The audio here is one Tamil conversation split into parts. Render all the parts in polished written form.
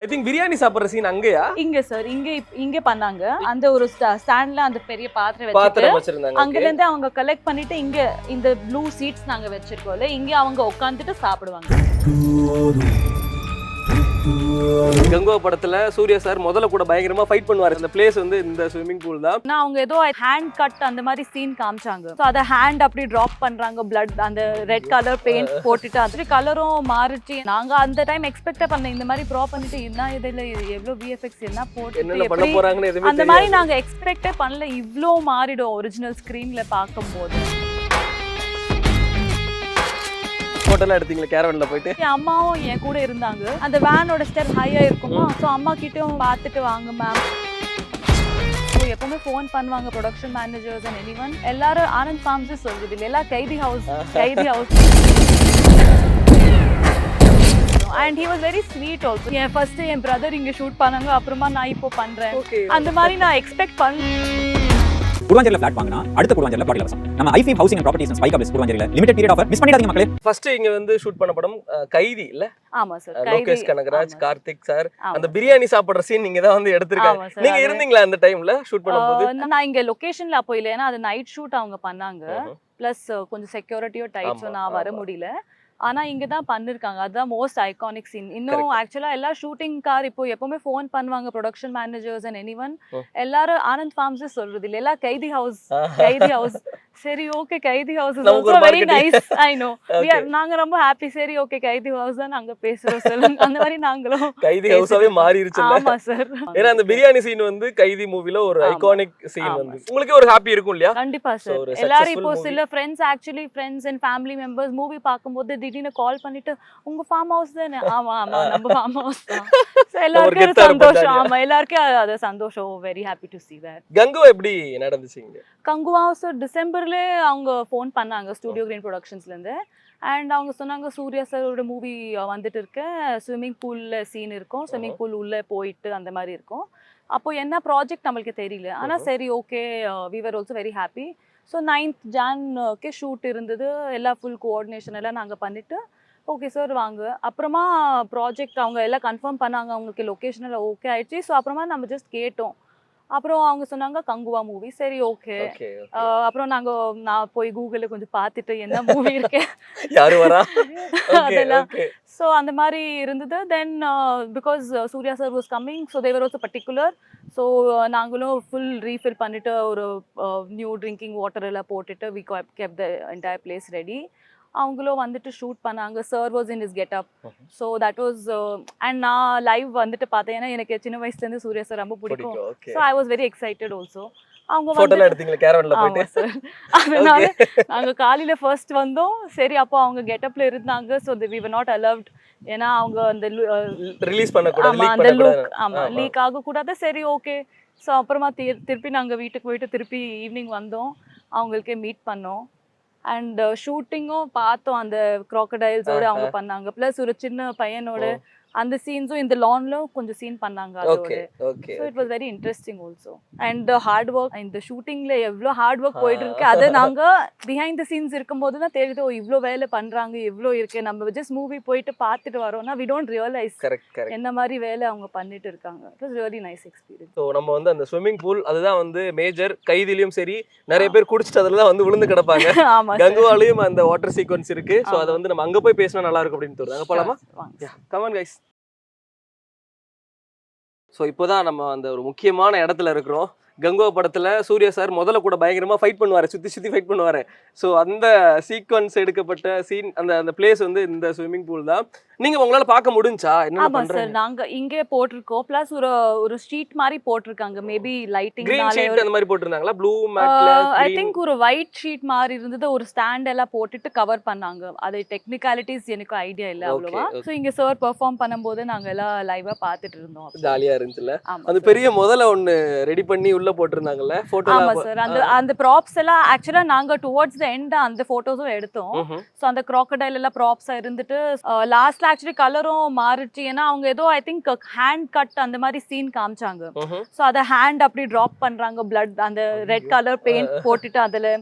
ஐ திங்க் பிரியாணி சாப்பிடுற சீன் அங்கயா? இங்க சார் இங்க பண்ணாங்க. அந்த ஒரு ஸ்டாண்ட்ல அந்த பெரிய பாத்திரம் வச்சிருந்தாங்க. அங்கல இருந்து அவங்க கலெக்ட் பண்ணிட்டு இங்க இந்த ப்ளூ சீட்ஸ் நாங்க வச்சிருக்கோம்ல, இங்க அவங்க உட்கார்ந்துட்டு சாப்பிடுவாங்க. கங்குவா படத்துல சூர்யா சார் முதல்ல கூட பயங்கரமா ஃபைட் பண்ணுவாரு. அந்த பிளேஸ் வந்து இந்த ஸ்விமிங் பூல் தான். நான் அவங்க ஏதோ ஹேண்ட் கட் அந்த மாதிரி சீன் காமிச்சாங்க. சோ அத ஹேண்ட் அப்படி டிராப் பண்றாங்க, blood அந்த ரெட் கலர் பெயிண்ட் போட்டுட்டு அது கலரும் மாறிச்சு. நாங்க அந்த டைம் எக்ஸ்பெக்ட் பண்ண இந்த மாதிரி ப்ரா பண்ணிட்டு என்ன இதுல எவ்வளவு விஎஃப்எக்ஸ் என்ன போட்டு என்ன பண்ண போறாங்கன்னு எதுவுமே அந்த மாதிரி நாங்க எக்ஸ்பெக்டே பண்ணல. இவ்ளோ மாறிடும் ஒரிஜினல் ஸ்கிரீன்ல பாக்கும்போது. போட்டோலாம் எடுத்தீங்களா கேரவன்ல போயிட்டு? என் அம்மாவும் என் கூட இருந்தாங்க. அந்த வேனோட ஸ்டெப் ஹையா இருக்குமா, ஸோ அம்மா கிட்டயும் பார்த்துட்டு வாங்க மேம். எப்பவுமே ஃபோன் பண்ணுவாங்க ப்ரொடக்ஷன் மேனேஜர்ஸ் அண்ட் எனிவன். எல்லாரும் ஆனந்த் ஃபார்ம்ஸ் சொல்றது இல்லை, எல்லாம் கைதி house. And he was very sweet also. N first N brother இங்க ஷூட் பண்ணாங்க, அப்புறமா நான் இப்போ பண்றேன். அந்த மாதிரி நான் எக்ஸ்பெக்ட் பண்ண. குருவாஞ்சேரியில ஃபிளாட் வாங்குனா அடுத்த குருவாஞ்சேரியில பிளாட் இலவசம். நம்ம ஐஃபீம் ஹவுசிங் அண்ட் ப்ராப்பர்ட்டிஸ் ஸ்பைக் அப்ஸ் குருவாஞ்சேரியில லிமிடெட் பீரியட் ஆஃபர் மிஸ் பண்ணிடாதீங்க மக்களே. ஃபர்ஸ்ட் இங்க வந்து ஷூட் பண்ண படம் கைதி இல்ல? ஆமா சார். லோகேஷ் கனகராஜ், கார்த்திக் சார். அந்த பிரியாணி சாப்பிடுற சீன் நீங்க தான் வந்து எடுத்துருக்காங்க. நீங்க இருந்தீங்களா அந்த டைம்ல ஷூட் பண்ணும்போது? நான் இங்க லொகேஷன்ல அப்போ இல்ல, ஏன்னா அது நைட் ஷூட் அவங்க பண்ணாங்க. பிளஸ் கொஞ்சம் செக்யூரிட்டியோ டைட், ஸோ நான் வர முடியல. ஆனா இங்க தான் பண்ணிருக்காங்க. அதுதான் மோஸ்ட் ஐகானிக் சீன். இன்னும் ஆக்சுவலா எல்லா ஷூட்டிங் கார் இப்போ எப்பவுமே ஃபோன் பண்ணுவாங்க ப்ரொடக்ஷன் மேனேஜர்ஸ் அண்ட் எனிவன். எல்லாரும் ஆனந்த் ஃபார்ம்ஸ் சொல்றது இல்ல, எல்லாம் கைதி ஹவுஸ். சரி ஓகே, கைதி house is also very nice. I know நாங்க ரொம்ப ஹாப்பி. சரி ஓகே, கைதி ஹவுஸ் தான் நாங்க பேசுறோம் சொல்லுங்க. அந்த மாதிரி நாங்களும் கைதி ஹவுஸாவே மாறிடுச்சு. ஆமா சார். ஏன்னா அந்த பிரியாணி சீன் வந்து கைதி மூவில ஒரு ஐகானிக் சீன் வந்து உங்களுக்கு ஒரு ஹாப்பி இருக்கும் இல்லையா? கண்டிப்பா சார். எல்லாரும் இப்போ சில friends and family members movie பார்க்கும்போது திடீர்னு கால் பண்ணிட்டு உங்க ஃபார்ம் ஹவுஸ் தானே? ஆமா நம்ம ஃபார்ம் ஹவுஸ் தான். சோ எல்லாருக்கும் சந்தோஷம். ஆமா, எல்லாருக்கும் அது சந்தோஷம். Very happy to see that. Kanguva எப்படி நடந்துச்சுங்க? கங்குவா சார் டிசம்பர்ல அவங்க ஃபோன் பண்ணாங்க ஸ்டுடியோ கிரீன் ப்ரொடக்ஷன்ஸ்ல இருந்து. அண்ட் அவங்க சொன்னாங்க சூர்யா சாரோட மூவி வந்துட்டு இருக்க, ஸ்விம்மிங் பூல்ல சீன் இருக்கும், ஸ்விம்மிங் பூல் உள்ள போயிட்டு அந்த மாதிரி இருக்கும். அப்போ என்ன ப்ராஜெக்ட் நம்மளுக்கு தெரியல. ஆனா சரி okay, we were also very happy. So 9th Jan shoot இருந்தது. எல்லா ஃபுல் கோஆர்டினேஷன் எல்லாம் நாங்கள் பண்ணிவிட்டு ஓகே சார் வாங்க. அப்புறமா ப்ராஜெக்ட் அவங்க எல்லாம் கன்ஃபார்ம் பண்ணாங்க, அவங்களுக்கு லொக்கேஷன் எல்லாம் ஓகே ஆயிடுச்சு. ஸோ அப்புறமா நம்ம ஜஸ்ட் கேட்டோம். அப்புறம் அவங்க சொன்னாங்க கங்குவா மூவி. சரி ஓகே. அப்புறம் நான் போய் கூகுளில் கொஞ்சம் பார்த்துட்டு என்ன மூவி இருக்கு அதெல்லாம். ஸோ அந்த மாதிரி இருந்தது. Then because Suriya sir was coming, so they were also particular. So நாங்களும் ஃபுல் ரீஃபில் பண்ணிட்டு ஒரு நியூ ட்ரிங்கிங் வாட்டர் எல்லாம் போட்டுட்டு we kept the entire place ready. அவங்களும் வந்துட்டு ஷூட் பண்ணாங்க. Sir was in his getup. So that was and நான் லைவ் வந்துட்டு பார்த்தேன். ஏன்னா எனக்கு சின்ன வயசுலேருந்து சூர்யா சார் ரொம்ப பிடிக்கும். So I was very excited also. அவங்க அதனால நாங்க காலையில ஃபர்ஸ்ட் வந்தோம். சரி அப்போ அவங்க கெட்டப்ல இருந்தாங்க. So we were not allowed. ஏன்னா அவங்க அந்த ரிலீஸ் பண்ணக்கூடாது, அந்த லுக் லீக் ஆகக்கூடாது. சரி ஓகே. ஸோ அப்புறமா திருப்பி நாங்கள் வீட்டுக்கு போயிட்டு திருப்பி ஈவினிங் வந்தோம், அவங்களுக்கே மீட் பண்ணோம். அண்ட் ஷூட்டிங்கும் பார்த்தோம். அந்த க்ராக்கடைல்ஸோட அவங்க பண்ணாங்க. ப்ளஸ் ஒரு சின்ன பையனோட அந்த சீன்ஸும் இந்த லான்ல கொஞ்சம் சீன் பண்ணாங்க அதோட. So it was very interesting also. And hard work, இந்த ஷூட்டிங்ல எவ்வளோ ஹார்ட் ஒர்க் போயிட்டு இருக்கு. அதை நாங்க பிஹைண்ட் த சீன்ஸ் இருக்கும்போது தான் தெரியுது, ஓ இவ்வளோ வேலை பண்றாங்க, இவ்வளோ இருக்கு. நம்ம ஜஸ்ட் மூவி போயிட்டு பார்த்துட்டு வரோம்னா வி டோன்ட் ரியலைஸ் என்ன மாதிரி வேலை அவங்க பண்ணிட்டு இருக்காங்க. It was really nice experience. So நம்ம வந்து அந்த ஸ்விம்மிங் பூல் அதுதான் வந்து மேஜர். கைதிலையும் சரி நிறைய பேர் குடிச்சிட்டு அதில் தான் வந்து விழுந்து கிடப்பாங்க. கங்குவாலையும் அந்த வாட்டர் சீக்வன்ஸ் இருக்கு. ஸோ அதை வந்து நம்ம அங்கே போய் பேசினா நல்லா இருக்கும் அப்படின்னு தோணுது. அங்கே போலாமா? Come on guys. ஸோ இப்போதான் நம்ம அந்த ஒரு முக்கியமான இடத்துல இருக்கிறோம். கங்குவா படத்துல சூர்யா சார் முதல்ல கூட பயங்கரமா ஃபைட் பண்ணுவாரு, சுத்தி ஃபைட் பண்ணுவாரு. ஸோ அந்த சீக்வன்ஸ் எடுக்கப்பட்ட சீன் அந்த பிளேஸ் வந்து இந்த ஸ்விம்மிங் பூல் தான். நீங்க உங்களால பார்க்க முடிஞ்சா? என்ன பண்றீங்க? சார் நாங்க இங்கே போட்டிருக்கோம். பிளஸ் ஒரு ஸ்ட்ரீட் மாதிரி போட்டிருக்காங்க. மேபி லைட்டிங் அந்த மாதிரி போட்டிருந்தாங்களா? ப்ளூ மேட்ல ஐ திங்க் ஒரு ஒயிட் ஷீட் மாதிரி இருந்தது. ஒரு ஸ்டாண்ட் எல்லாம் போட்டுட்டு கவர் பண்ணாங்க. அது டெக்னிகாலிட்டிஸ் எனக்கு ஐடியா இல்ல அவ்வளவா. ஸோ இங்க சார் பெர்ஃபார்ம் பண்ணும்போது நாங்க எல்லாம் லைவா பார்த்துட்டு இருந்தோம். ஜாலியா இருந்துச்சுல. அந்த பெரிய முதல்ல ஒன்னு ரெடி பண்ணி உள்ள போட்டிருந்தாங்கல்ல போட்டோ. ஆமா சார். அந்த ப்ராப்ஸ் எல்லாம் ஆக்சுவலா நாங்க டுவர்ட்ஸ் தி எண்ட் அந்த போட்டோஸும் எடுத்தோம். ஸோ அந்த க்ராக்கடைல் எல்லாம் ப்ராப்ஸா இருந்துட்டு லாஸ்ட்ல ஆக்சுவலி கலரும் மாறிச்சு. ஏன்னா அவங்க ஏதோ ஐ திங்க் ஹேண்ட் கட் அந்த மாதிரி சீன் காமிச்சாங்க. ஸோ அதை ஹேண்ட் அப்படி டிராப் பண்றாங்க, blood அந்த ரெட் கலர் பெயிண்ட் போட்டுட்டு அதுல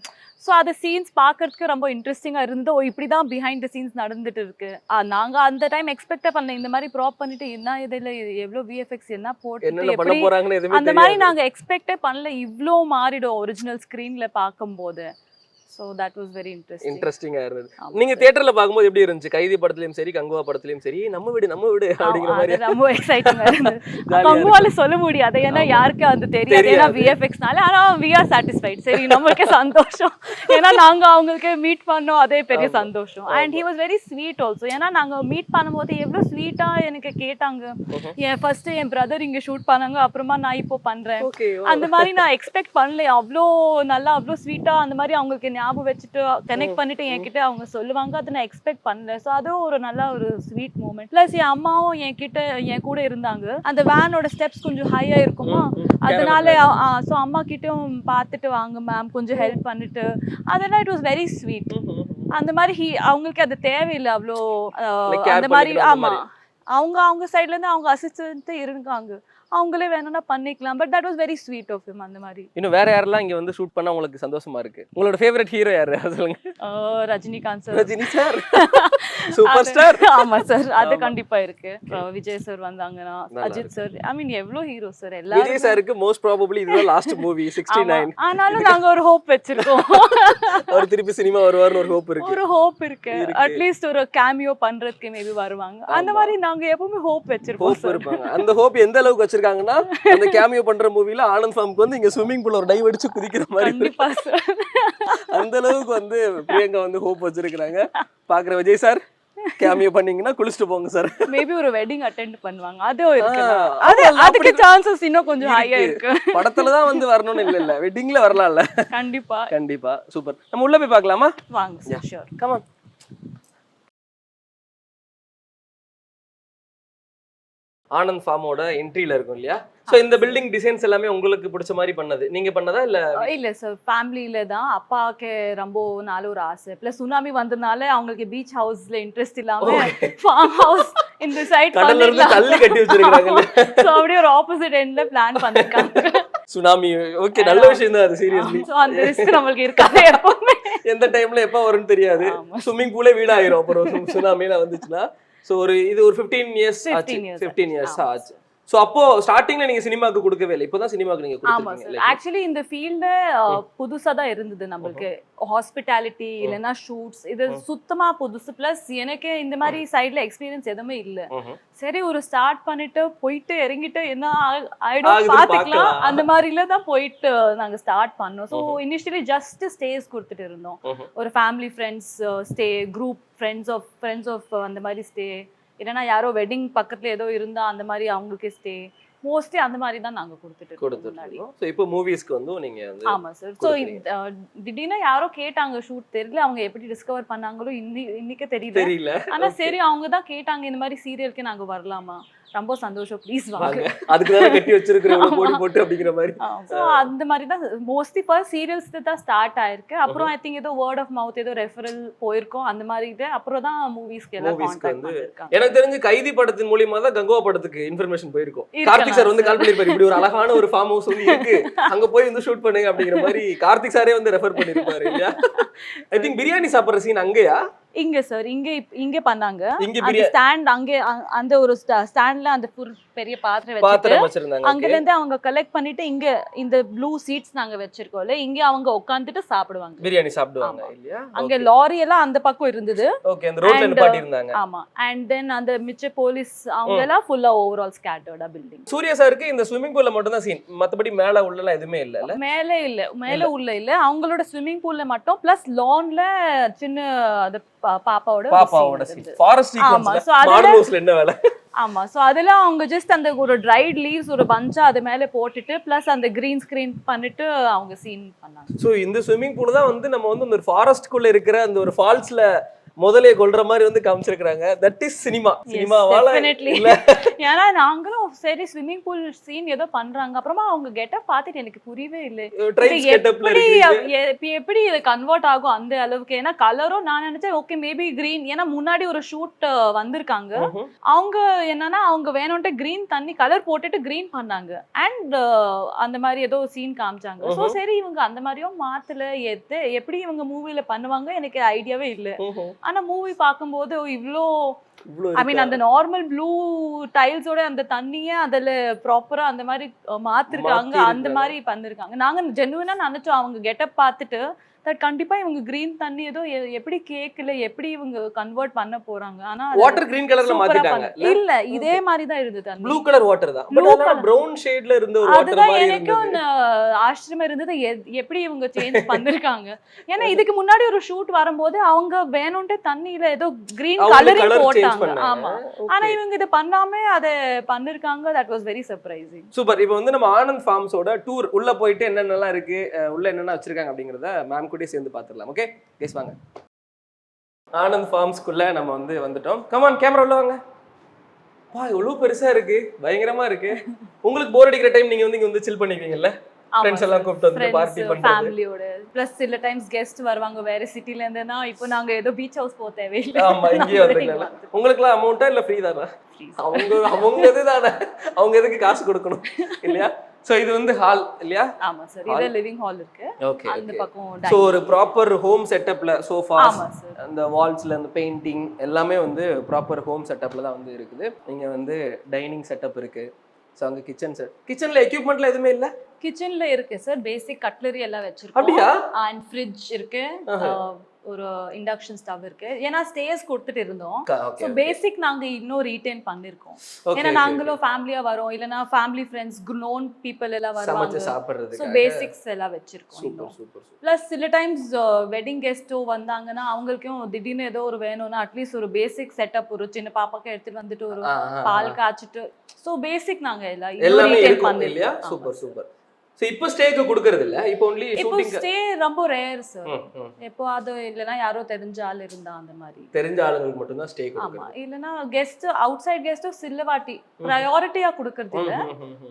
ஸோ அது சீன்ஸ் பார்க்கறதுக்கு ரொம்ப இன்ட்ரெஸ்டிங்காக இருந்தது. ஓ இப்படி தான் பிஹைண்ட் த சீன்ஸ் நடந்துட்டு இருக்கு. நாங்கள் அந்த டைம் எக்ஸ்பெக்டே பண்ணல இந்த மாதிரி ப்ராப் பண்ணிட்டு என்ன இதில் எவ்வளோ விஎஃப்எக்ஸ் என்ன போட்டு என்னென்ன பண்ண எப்படி போறாங்கன்னு எதுவுமே அந்த மாதிரி தெரியாது. நாங்கள் எக்ஸ்பெக்டே பண்ணல. இவ்வளோ மாறிடும் ஒரிஜினல் ஸ்க்ரீனில் பார்க்கும்போது. ஸோ தட் வாஸ் வெரி இன்ட்ரெஸ்டிங்கா இருந்தது. நீங்க தியேட்டர்ல பாக்கும்போது எப்படி இருந்துச்சு? கைதி படத்துலயும் சரி, கங்குவா படத்துலயும் சரி, நம்ம வீடு அப்படிங்கிற மாதிரி ரொம்ப எக்ஸைட்டிங்கா இருந்தது. கங்குவால சொல்ல முடியாது ஏன்னா யாருக்கு அது தெரியாது. ஏன்னா விஎஃப்எக்ஸ்னால. ஆனா வி ஆர் சாட்டிஸ்ஃபைட். சரி நமக்கே சந்தோஷம். ஏன்னா நாங்க அவங்களுக்கு மீட் பண்ணோம், அதே பெரிய சந்தோஷம். And he was very sweet also. ஏன்னா நாங்க மீட் பண்ணும்போது எவ்வளவு ஸ்வீட்டா எனக்கு கேட்டாங்க. ஃபர்ஸ்ட் என் பிரதர் இங்க ஷூட் பண்ணாங்க, அப்புறமா நான் இப்போ பண்றேன். அந்த மாதிரி நான் எக்ஸ்பெக்ட் பண்ணல. அவ்வளோ நல்லா அவ்வளோ ஸ்வீட்டா அந்த மாதிரி அவங்களுக்கு ஞாபகம் வச்சுட்டு கனெக்ட் பண்ணிட்டு என்கிட்ட அவங்க சொல்லுவாங்க. அதை நான் எக்ஸ்பெக்ட் பண்ணல. ஸோ அதுவும் ஒரு நல்ல ஒரு ஸ்வீட் மூமெண்ட். பிளஸ் என் அம்மாவும் என் கூட இருந்தாங்க. அந்த வேனோட ஸ்டெப்ஸ் கொஞ்சம் ஹையா இருக்குமா, அதனால ஸோ அம்மா கிட்டும் பார்த்துட்டு வாங்க மேம் கொஞ்சம் ஹெல்ப் பண்ணிட்டு, அதெல்லாம் இட் வாஸ் வெரி ஸ்வீட். அந்த மாதிரி அவங்களுக்கு அது தேவையில்லை அவ்வளோ அந்த மாதிரி. ஆமா அவங்க சைட்ல இருந்து அவங்க அசிஸ்டன்ட் இருக்காங்க, அவங்களே வேணும்னா பண்ணிக்கலாம். But that was very sweet of him. அந்த மாதிரி இன்னும் வேற யாரெல்லாம் இங்க வந்து ஷூட் பண்ணா உங்களுக்கு சந்தோஷமா இருக்கு? உங்களோட ஃபேவரட் ஹீரோ யாரு சொல்லுங்க? Rajinikanth sir. Rajini sir super star. ஆமா சார், அது கண்டிப்பா இருக்கு. விஜய் சார் வந்தாங்கன்னா, அஜித் சார், ஐ மீன் எவ்வளவு ஹீரோ சார் எல்லாரும். விஜய் சாருக்கு மோஸ்ட் ப்ராபபிலி இதுதான் லாஸ்ட் மூவி 69. ஆனாலும் நாங்க ஒரு ஹோப் வச்சிருக்கோம். அவர் திருப்பி சினிமா வருவார்னு ஒரு ஹோப் இருக்கு. ஒரு ஹோப் இருக்கு. அட்லீஸ்ட் ஒரு கேமியோ பண்றதுக்கு மேபி வருவாங்க. அந்த மாதிரி நாங்க எப்பவுமே ஹோப் வச்சிருப்போம். ஹோப் இருப்பாங்க. அந்த ஹோப் எந்த அளவுக்கு வச்சிருக்காங்கன்னா, அந்த கேமியோ பண்ற மூவில ஆனந்த் ஃபார்முக்கு வந்து இங்க ஸ்விமிங் பூல்ல ஒரு டைவ் அடிச்சு குதிக்கிற மாதிரி கண்டிப்பா சார். அந்த அளவுக்கு வந்து பிரியங்கா வந்து ஹோப் வச்சிருக்காங்க. பாக்குற விஜய் சார் கேமியோ பண்ணீங்கன்னா குளிச்சுட்டு போங்க சார். மேபி ஒரு வெட்டிங் அட்டெண்ட் பண்ணுவாங்க. அதுவும் இருக்கு. அதுக்கு சான்சஸ் இன்னும் கொஞ்சம் ஹையா இருக்கு. படத்துல தான் வந்து வரணும்னு இல்ல, வெட்டிங்ல வரலாம்ல. கண்டிப்பா கண்டிப்பா. சூப்பர். நம்ம உள்ள போய் பார்க்கலாமா? வாங்க sir. Sure. Come on. Anand ஃபார்மோட என்ட்ரில இருக்கும் இல்லையா? சோ இந்த பில்டிங் டிசைன்ஸ் எல்லாமே உங்களுக்கு பிடிச்ச மாதிரி பண்ணது நீங்க பண்ணதா இல்ல? இல்ல சார், ஃபேமிலியில தான். அப்பாவுக்கு ரொம்ப நாள் ஒரு ஆசை. பிளஸ் சுனாமி வந்ததுனால அவங்களுக்கு பீச் ஹவுஸ்ல இன்ட்ரெஸ்ட் இல்லாம ஃபார்ம் ஹவுஸ் இந்த சைட் கடல்ல இருந்து தள்ளி கட்டி வச்சிருக்காங்க. சோ அப்படியே ஒரு ஆப்போசிட் எண்ட்ல பிளான் பண்ணிருக்காங்க. சுனாமி ஓகே, நல்ல விஷயம் தான் அது. சீரியஸ்லி சோ அந்த ரிஸ்க் நமக்கு இருக்காது எப்பவுமே. எந்த டைம்ல எப்ப வரும்னு தெரியாது. ஸ்விமிங் பூலே வீடாயிரும் அப்புறம் சுனாமில வந்துச்சுன்னா. சோ இது ஒரு 15 இயர்ஸ் ஆச்சு. 15 இயர்ஸ் ஆச்சு. சோ அப்போ ஸ்டார்டிங்ல நீங்க சினிமாக்கு கொடுக்கவே இல்லை, இப்போதான் சினிமாக்கு நீங்க கொடுத்துருக்கீங்க. ஆக்சுவலி இந்த ஃபீல்டு புதுசா தான் இருந்தது நம்மளுக்கு. ஹாஸ்பிட்டாலிட்டி இல்லைன்னா ஷூட்ஸ், இது சுத்தமா புதுசு. பிளஸ் எனக்கு இந்த மாதிரி சைட்ல எக்ஸ்பீரியன்ஸ் எதுவுமே இல்லை. சரி ஒரு ஸ்டார்ட் பண்ணிட்டு போயிட்டு இறங்கிட்டு என்ன ஆயிடும் பாத்துக்கலாம் அந்த மாதிரில தான் போயிட்டு நாங்க ஸ்டார்ட் பண்ணோம். ஸோ இனிஷியலி ஜஸ்ட் ஸ்டேஸ் கொடுத்துட்டு இருந்தோம். ஒரு family friends stay, group friends of அந்த மாதிரி ஸ்டே, இல்லைன்னா யாரோ வெட்டிங் பக்கத்துல ஏதோ இருந்தா அந்த மாதிரி அவங்களுக்கு ஸ்டே, மோஸ்ட்லி அந்த மாதிரி தான் நாங்க கொடுத்துட்டு. சோ இப்போ மூவிஸ்க்கு வந்து நீங்க வந்து. ஆமா சார். சோ திடீர்னு யாரோ கேட்டாங்க ஷூட், தெரியல அவங்க எப்படி டிஸ்கவர் பண்ணாங்களோ இன்னைக்கு தெரியல. ஆனா சரி அவங்க தான் கேட்டாங்க இந்த மாதிரி சீரியலுக்கு நாங்க வரலாமா, ரொம்ப சந்தோஷம் ப்ளீஸ் வாங்க, அதுக்கு தான் கட்டி வச்சிருக்கேன் போடி போட்டு அப்படிங்கிற மாதிரி. சோ அந்த மாதிரி தான் மோஸ்ட்லி ஃபர்ஸ்ட் சீரியல்ஸ் தான் ஸ்டார்ட் ஆயிருக்கு. அப்புறம் ஐ திங்க் ஏதோ வேர்ட் ஆஃப் மவுத் ஏதோ ரெஃபரல் போயிருக்கோம் அந்த மாதிரி. அப்புறம் தான் மூவிஸ்க்கு எல்லாம் கான்டாக்ட் பண்ணிருக்காங்க. எனக்கு தெரிஞ்சு கைதி படத்தின் மூலமா தான் கங்குவா படத்துக்கு இன்ஃபர்மேஷன் போயிருக்கும். கார்த்திக் சார் வந்து கால் பண்ணிருப்பாரு, இப்படி ஒரு அழகான ஒரு ஃபார்ம் ஹவுஸ் வந்து இருக்கு, அங்க போய் வந்து ஷூட் பண்ணுங்க அப்படிங்கிற மாதிரி கார்த்திக் சாரே வந்து ரெஃபர் பண்ணிருப்பாரு இல்லையா? ஐ திங்க் பிரியாணி சாப்பிடுற சீன் அங்கயா? இங்க சார் இங்க பண்ணாங்க. அந்த ஸ்டாண்ட் அங்க அந்த ஒரு ஸ்டாண்ட்ல அந்த பெரிய பாத்திரம் வச்சிருந்தாங்க. அங்கல இருந்து அவங்க கலெக்ட் பண்ணிட்டு இங்க இந்த ப்ளூ சீட்ஸ் நாங்க வச்சிருக்கோம்ல, இங்க அவங்க உட்கார்ந்துட்டு சாப்பிடுவாங்க, பிரியாணி சாப்பிடுவாங்க இல்லையா? அங்க லாரி எல்லாம் அந்த பக்கம் இருந்தது. ஓகே, அந்த ரோட்ல நிப்பாட்டி இருந்தாங்க. ஆமா. அண்ட் தென் அந்த மிச்ச போலீஸ் அவங்க எல்லாம் ஃபுல்லா ஓவரால் ஸ்கேட்டர்டா பில்டிங். சூர்யா சாருக்கு இந்த ஸ்விமிங் பூல்ல மட்டும் தான் சீன், மத்தபடி மேல உள்ள எதுமே இல்ல. மேல உள்ள இல்ல, அவங்களோட ஸ்விமிங் பூல்ல மட்டும். பிளஸ் லான்ல சின்ன அந்த பாப்பாவோட சீன், ஃபாரஸ்ட் சீக்வென்ஸ், மாடல் ஹவுஸ்ல என்ன வேலை. ஆமா. சோ அதெல்லாம் அவங்க ஜஸ்ட் அந்த ஒரு ட்ரைட் லீவ்ஸ் ஒரு பஞ்சா அது மேல போட்டுட்டு பிளஸ் அந்த கிரீன் ஸ்கிரீன் பண்ணிட்டு அவங்க சீன் பண்ணாங்க. சோ இந்த ஸ்விமிங் பூல் தான் வந்து நம்ம வந்து அந்த ஃபாரஸ்ட்குள்ள இருக்கிற அந்த ஒரு ஃபால்ஸ்ல முதலே கொல்ற மாதிரி வந்து காமிச்சிருக்காங்க. That is cinema. சினிமாவால definitely. இல்ல ஏன்னா நாங்களும் சரி ஸ்விம்மிங் பூல் சீன் ஏதோ பண்றாங்க, அப்புறமா அவங்க கெட்டப் பார்த்துட்டு எனக்கு புரியவே இல்லை. ட்ரைப்ஸ் கெட்டப்ல எப்படி இருக்கு. எப்படி இது கன்வெர்ட் ஆகும் அந்த அளவுக்கு? ஏன்னா கலரும் நான் நினைச்சேன் ஓகே மேபி கிரீன், ஏன்னா முன்னாடி ஒரு ஷூட் வந்திருக்காங்க, அவங்க என்னன்னா அவங்க வேணும்ட்டு கிரீன் தண்ணி கலர் போட்டுட்டு கிரீன் பண்ணாங்க அண்ட் அந்த மாதிரி ஏதோ சீன் காமிச்சாங்க. சோ சரி இவங்க அந்த மாதிரியும் மாத்தல, எப்படி இவங்க மூவில பண்ணுவாங்க எனக்கு ஐடியாவே இல்லை. ஆனா மூவி பார்க்கும்போது இவ்ளோ ஐ மீன் அந்த நார்மல் ப்ளூ டைல்ஸோட அந்த தண்ணியே அதுல ப்ராப்பரா அந்த மாதிரி மாத்திருக்காங்க, அந்த மாதிரி பண்ணிருக்காங்க. நாங்க ஜெனுவினா நினைச்சோம் அவங்க கெட்டப் பார்த்துட்டு தட் கண்டிப்பா இவங்க கிரீன் தண்ணி ஏதோ எப்படி கேக்கல, எப்படி இவங்க கன்வெர்ட் பண்ண போறாங்க. ஆனா வாட்டர் கிரீன் கலர்ல மாத்திட்டாங்க. இல்ல இதே மாதிரி தான் இருந்தது. ப்ளூ கலர் வாட்டர் தான், பட் அதனால பிரவுன் ஷேட்ல இருந்த ஒரு வாட்டர் மாதிரி இருந்தது. எனக்கு ஆச்சரியமா இருந்தது எப்படி இவங்க சேஞ்ச் பண்ணிருக்காங்க. ஏன்னா இதுக்கு முன்னாடி ஒரு ஷூட் வரும்போது அவங்க வேணும்ட்டே தண்ணியில ஏதோ கிரீன் கலரிங் போட்டாங்க. ஆமா, ஆனா இவங்க இது பண்ணாம அதை பண்ணிருக்காங்க. That was very surprising. Super. இப்போ வந்து நம்ம ஆனந்த் ஃபார்ம்ஸோட டூர் உள்ள போயிட்டு என்னென்னலாம் இருக்கு, உள்ள என்னென்ன வச்சிருக்காங்க அப்படிங்கறத மேம் கூட சேர்ந்து பார்த்துடலாம். ஓகே கேஸ் வாங்க. ஆனந்த் ஃபார்ம்ஸ்க்குள்ள நம்ம வந்து வந்துட்டோம். கமான் கேமரா உள்ள வாங்க. வா எவ்வளவு பெருசா இருக்கு, பயங்கரமா இருக்கு. உங்களுக்கு போர் அடிக்கிற டைம் நீங்க வந்து இங்க வந்து சில் பண்ணிக்குவீங்கல்ல, ஃப்ரெண்ட்ஸ் எல்லாம் கூப்பிட்டு வந்து பார்ட்டி பண்றது, ஃபேமிலியோட. ப்ளஸ் சில டைம்ஸ் கெஸ்ட் வருவாங்க வேற சிட்டில இருந்துனா, இப்போ நாங்க ஏதோ பீச் ஹவுஸ் போக தேவையில்லை. ஆமா இங்கேயே வந்துக்கலாம். உங்களுக்குலாம் அமௌண்ட்டா இல்ல ஃப்ரீ தானா? அவங்க இதுதானே, அவங்க எதுக்கு காசு கொடுக்கணும் இல்லையா? சோ இது வந்து ஹால் இல்லையா? ஆமா சார், இது லிவிங் ஹால் இருக்கு. ஓகே, அந்த பக்கம் சோ ஒரு ப்ராப்பர் ஹோம் செட்டப்ல சோஃபாஸ், ஆமா சார், அந்த வால்ஸ்ல அந்த பெயிண்டிங் எல்லாமே வந்து ப்ராப்பர் ஹோம் செட்டப்ல தான் வந்து இருக்குது. இங்க வந்து டைனிங் செட்டப் இருக்கு. சோ அங்க கிச்சன்ல எக்யூப்மெண்ட்ல எதுவுமே இல்ல. கிச்சன்ல இருக்கு சார், பேசிக் கட்லரி எல்லாம் வச்சிருக்கோம். அப்படியா? அண்ட் ஃப்ரிட்ஜ் இருக்கு, ஒரு இண்டக்ஷன் ஸ்டவ் இருக்கு. ஏன்னா ஸ்டேஸ் கொடுத்துட்டு இருந்தோம். ஸோ பேசிக் நாங்க இன்னும் ரீடைன் பண்ணிருக்கோம். ஏன்னா நாங்களும் ஃபேமிலியா வரோம், இல்லைன்னா ஃபேமிலி ஃப்ரெண்ட்ஸ் க்னோன் பீப்புள் எல்லாம் வருவாங்க. ஸோ பேசிக்ஸ் எல்லாம் வச்சிருக்கோம். பிளஸ் சில டைம்ஸ் வெட்டிங் கெஸ்ட்டோ வந்தாங்கன்னா அவங்களுக்கும் திடீர்னு ஏதோ ஒரு வேணும்னா அட்லீஸ்ட் ஒரு பேசிக் செட்டப், ஒரு சின்ன பாப்பாக்கு எடுத்துட்டு வந்துட்டு ஒரு பால் காய்ச்சிட்டு, ஸோ பேசிக் நாங்க எல்லாம் ரீடைன் பண்ணிருக்கோம் இல்லையா? Super super. சோ இப்போ ஸ்டேக்கு கொடுக்கிறது இல்ல, இப்போ only ஷூட்டிங். ஸ்டே ரொம்ப ரேர் சார். எப்போ அது இல்லனா யாரோ தெரிஞ்ச ஆள் இருந்தா அந்த மாதிரி, தெரிஞ்ச ஆளுங்களுக்கு மட்டும் தான் ஸ்டே கொடுக்கிறது. ஆமா, இல்லனா கெஸ்ட் அவுட் சைடு கெஸ்ட் சில்லவாட்டி பிரையாரிட்டியா கொடுக்கிறது இல்ல,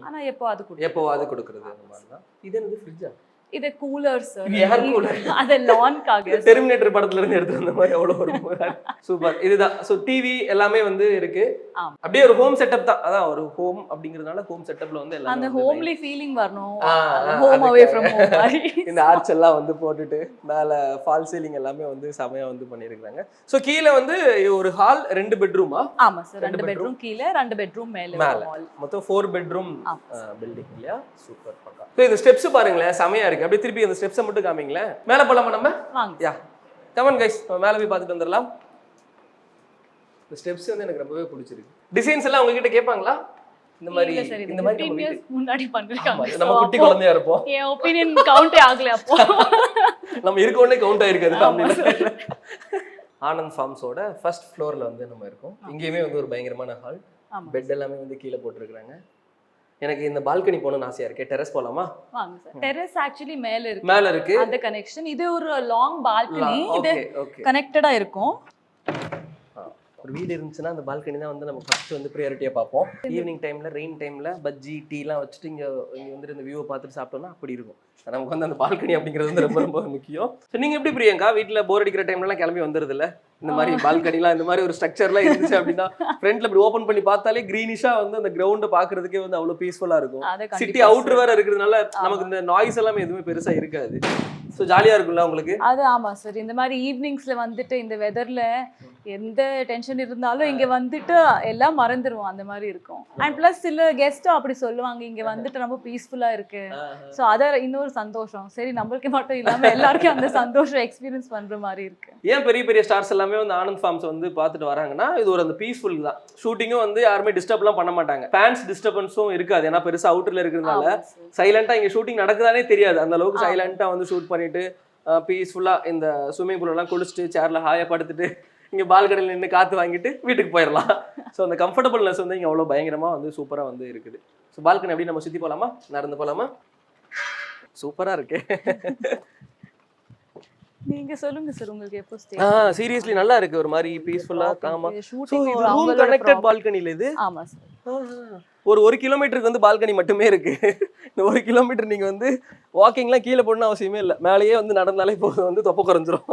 ஆனா எப்போ அது கொடுக்கிறது அந்த மாதிரி தான். இது என்னது ஃப்ரிட்ஜா? இது கூலர் சார், ஏர் கூலர். அது லான்காக டெர்மினேட்டர் படத்துல இருந்து எடுத்து வந்த மாதிரி அவ்வளவு ஒரு சூப்பர். இதுதான். சோ டிவி எல்லாமே வந்து இருக்கு. அப்படியே ஒரு ஹோம் செட்டப் தான். அதான் ஒரு ஹோம் அப்படிங்கிறதுனால ஹோம் செட்டப்ல வந்து எல்லாம் அந்த ஹோம்லி ஃபீலிங் வரணும். ஹோம் அவே ஃப்ரம் ஹோம் மாதிரி இந்த ஆர்ச் எல்லாம் வந்து போட்டுட்டு மேல ஃபால் சீலிங் எல்லாமே வந்து சமையா வந்து பண்ணிருக்காங்க. சோ கீழ வந்து ஒரு ஹால், 2 பெட்ரூமா? ஆமா சார், 2 பெட்ரூம் கீழ, 2 பெட்ரூம் மேல ஹால். மொத்தம் 4 பெட்ரூம் பில்டிங் இல்லையா? சூப்பர் பக்கா. சோ இந்த ஸ்டெப்ஸ் பாருங்களேன், சமையா இருக்கு. அப்படியே திருப்பி அந்த ஸ்டெப்ஸை மட்டும் காமிங்களே. மேல போலாமா நம்ம? வாங்க. யா கம் ஆன் கைஸ், மேல போய் பார்த்துட்டு வந்துடலாம். இந்த ஸ்டெப்ஸ் வந்து எனக்கு ரொம்பவே பிடிச்சிருக்கு. டிசைன்ஸ் எல்லாம் உங்ககிட்ட கேட்பாங்களா? இந்த மாதிரி முன்னாடி பண்ணிருக்காங்க. நம்ம குட்டி குழந்தையா இருப்போம், என் ஒபினியன் கவுண்டே ஆகல. அப்போ நம்ம இருக்க உடனே கவுண்ட் ஆயிருக்காது ஃபேமிலில. ஆனந்த் ஃபார்ம்ஸோட ஃபர்ஸ்ட் ஃப்ளோர்ல வந்து நம்ம இருக்கோம். இங்கேயுமே வந்து ஒரு பயங்கரமான ஹால், பெட் எல்லாமே வந்து கீழே போட்டுருக்காங்க. எனக்கு இந்த பால்கனி போகணும்னு ஆசையா இருக்கு. டெரஸ் போலாமா? வாங்க சார். டெரஸ் ஆக்சுவலி மேல இருக்கு அந்த கனெக்ஷன். இது ஒரு லாங் பால்கனி, இது கனெக்டடா இருக்கும். ஒரு வீடு இருந்துச்சுன்னா அந்த பால்கனி தான் வந்து நம்ம ஃபர்ஸ்ட் வந்து ப்ரையாரிட்டியா பார்ப்போம். ஈவினிங் டைம்ல, ரெயின் டைம்ல பஜ்ஜி டீ எல்லாம் வச்சுட்டு இங்க வந்து இந்த வியூவை பார்த்துட்டு சாப்பிட்டோம்னா அப்படி இருக்கும். நமக்கு வந்து அந்த பால்கனி அப்படிங்கிறது வந்து ரொம்ப ரொம்ப முக்கியம். ஸோ நீங்க எப்படி பிரியங்கா, வீட்டுல போர் அடிக்கிற டைம்லாம் கிளம்பி வந்துருது இல்ல? இந்த மாதிரி பால்கனிலாம் இந்த மாதிரி ஒரு ஸ்ட்ரக்சர்லாம் இருந்துச்சு அப்படின்னா ஃப்ரண்ட்ல இப்படி ஓப்பன் பண்ணி பார்த்தாலே கிரீனிஷா வந்து அந்த கிரவுண்டை பாக்குறதுக்கே வந்து அவ்வளவு பீஸ்ஃபுல்லா இருக்கும். சிட்டி அவுட்டர் வேற இருக்கிறதுனால நமக்கு இந்த நாய்ஸ் எல்லாமே எதுவுமே பெருசா இருக்காது. ஸோ ஜாலியா இருக்கும்ல உங்களுக்கு? அது ஆமா சார். இந்த மாதிரி ஈவினிங்ஸ்ல வந்துட்டு இந்த வெதர்ல எந்த டென்ஷன் இருந்தாலும் இங்க வந்துட்டு எல்லாம் மறந்துடுவோம், அந்த மாதிரி இருக்கும். அண்ட் பிளஸ் சில கெஸ்ட்டும் அப்படி சொல்லுவாங்க, இங்க வந்துட்டு ரொம்ப பீஸ்ஃபுல்லா இருக்கு. ஸோ அதை இன்னொரு சந்தோஷம். சரி நம்மளுக்கு மட்டும் இல்லாம எல்லாருக்கும் அந்த சந்தோஷம் எக்ஸ்பீரியன்ஸ் பண்ற மாதிரி இருக்கு. ஏன் பெரிய பெரிய ஸ்டார்ஸ் எல்லாமே வந்து ஆனந்த் ஃபார்ம்ஸ் வந்து பார்த்துட்டு வராங்கன்னா இது ஒரு அந்த பீஸ்ஃபுல் தான். ஷூட்டிங்கும் வந்து யாருமே டிஸ்டர்ப்லாம் பண்ண மாட்டாங்க. ஃபேன்ஸ் டிஸ்டர்பன்ஸும் இருக்காது. ஏன்னா பெருசா அவுட்டர்ல இருக்கிறதுனால சைலண்டா இங்க ஷூட்டிங் நடக்குதானே தெரியாது. அந்த அளவுக்கு சைலண்டா வந்து ஷூட் பண்ணிட்டு பீஸ்ஃபுல்லா இந்த ஸ்விம்மிங் பூல் எல்லாம் குளிச்சுட்டு சேர்ல ஹாயா படுத்துட்டு இங்க பால்கனியில் நின்று காத்து வாங்கிட்டு வீட்டுக்கு போயிடலாம். ஸோ அந்த கம்ஃபர்டபுள்னஸ் வந்து இங்க அவ்வளோ பயங்கரமா வந்து சூப்பரா வந்து இருக்குது. ஸோ பால்கனி எப்படி நம்ம சுத்தி போலாமா, நடந்து போலாமா? சூப்பரா இருக்கு. நீங்க சொல்லுங்க சார் உங்களுக்கு எப்போ ஸ்டே சீரியஸ்லி நல்லா இருக்கு ஒரு மாதிரி பீஸ்ஃபுல்லா காமா. ஸோ ஷூட்டிங் இது ரூம் கனெக்டட் பால்கனில இது. ஆமா சார். ஒரு 1 கிலோமீட்டருக்கு வந்து பால்கனி மட்டுமே இருக்கு. இந்த 1 கிலோமீட்டர் நீங்க வந்து வாக்கிங்லாம் கீழே போடணும் அவசியமே இல்லை, மேலேயே வந்து நடந்தாலே போதும், வந்து தொப்பை குறைஞ்சிரும்.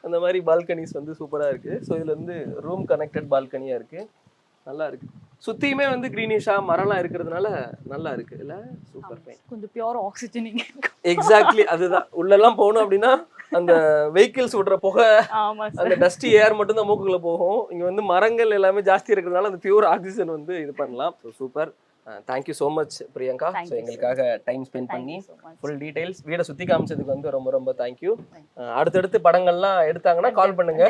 அந்த மாதிரி பால்கனிஸ் வந்து சூப்பரா இருக்கு. ஸோ இதுல வந்து ரூம் கனெக்டட் பால்கனியா இருக்கு, நல்லா இருக்கு. சுத்தியுமே வந்து கிரீனிஷா மரம்லாம் இருக்கிறதுனால நல்லா இருக்கு இல்ல. Super fine. கொஞ்சம் பியூர் ஆக்சிஜன் இங்க இருக்கு. எக்ஸாக்ட்லி அதுதான். உள்ளெல்லாம் போகணும் அப்படின்னா அந்த வெஹிக்கிள்ஸ் விடுற புகை, ஆமா சார். அந்த டஸ்டி ஏர் மட்டும் தான் மூக்குக்குள்ள போகும். இங்க வந்து மரங்கள் எல்லாமே ஜாஸ்தி இருக்கிறதுனால அந்த பியூர் ஆக்சிஜன் வந்து இது பண்ணலாம். So super. Thank you so much Priyanka. So எங்களுக்காக டைம் ஸ்பெண்ட் பண்ணி ஃபுல் டீடைல்ஸ் வீடை சுற்றி காமிச்சதுக்கு வந்து ரொம்ப ரொம்ப தேங்க்யூ. அடுத்தடுத்து படங்கள்லாம் எடுத்தாங்கன்னா கால் பண்ணுங்க,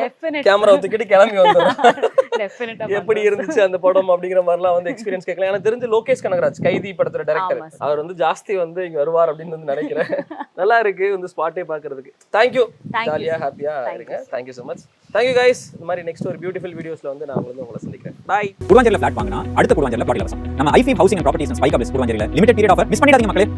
கேமரா தூக்கிட்டு கிளம்பி வந்துடும். எப்படி இருந்துச்சு அந்த படம் அப்படிங்கிற மாதிரிலாம் வந்து எக்ஸ்பீரியன்ஸ் கேட்கலாம். எனக்கு தெரிஞ்சு லோகேஷ் கனகராஜ் கைதி படத்தோட டைரக்டர், அவர் வந்து ஜாஸ்தி வந்து இங்க வருவார் அப்படின்னு வந்து நினைக்கிறேன். நல்லா இருக்கு வந்து ஸ்பாட்டே பார்க்கறதுக்கு. தேங்க்யூ, ஜாலியா ஹாப்பியா இருங்க. Thank you so much. Thank you guys. இந்த மாதிரி நெக்ஸ்ட் ஒரு பியூட்டிஃபுல் வீடியோஸ்ல வந்து நான் வந்து உங்களை சந்திக்கிறேன். பாய். குருவாஞ்சேரியில் ஃபிளாட் வாங்கினா அடுத்த குருவாஞ்சேரியில் பிளாட் இலவசம். நம்ம ஐஃபி ஹவுசிங் அண்ட் ப்ராப்பர்ட்டிஸ் ஸ்பைக் அப்ஸ் குருவாஞ்சேரியில் லிமிடெட் பீரியட் ஆஃபர் மிஸ் பண்ணிடாதீங்க மக்களே.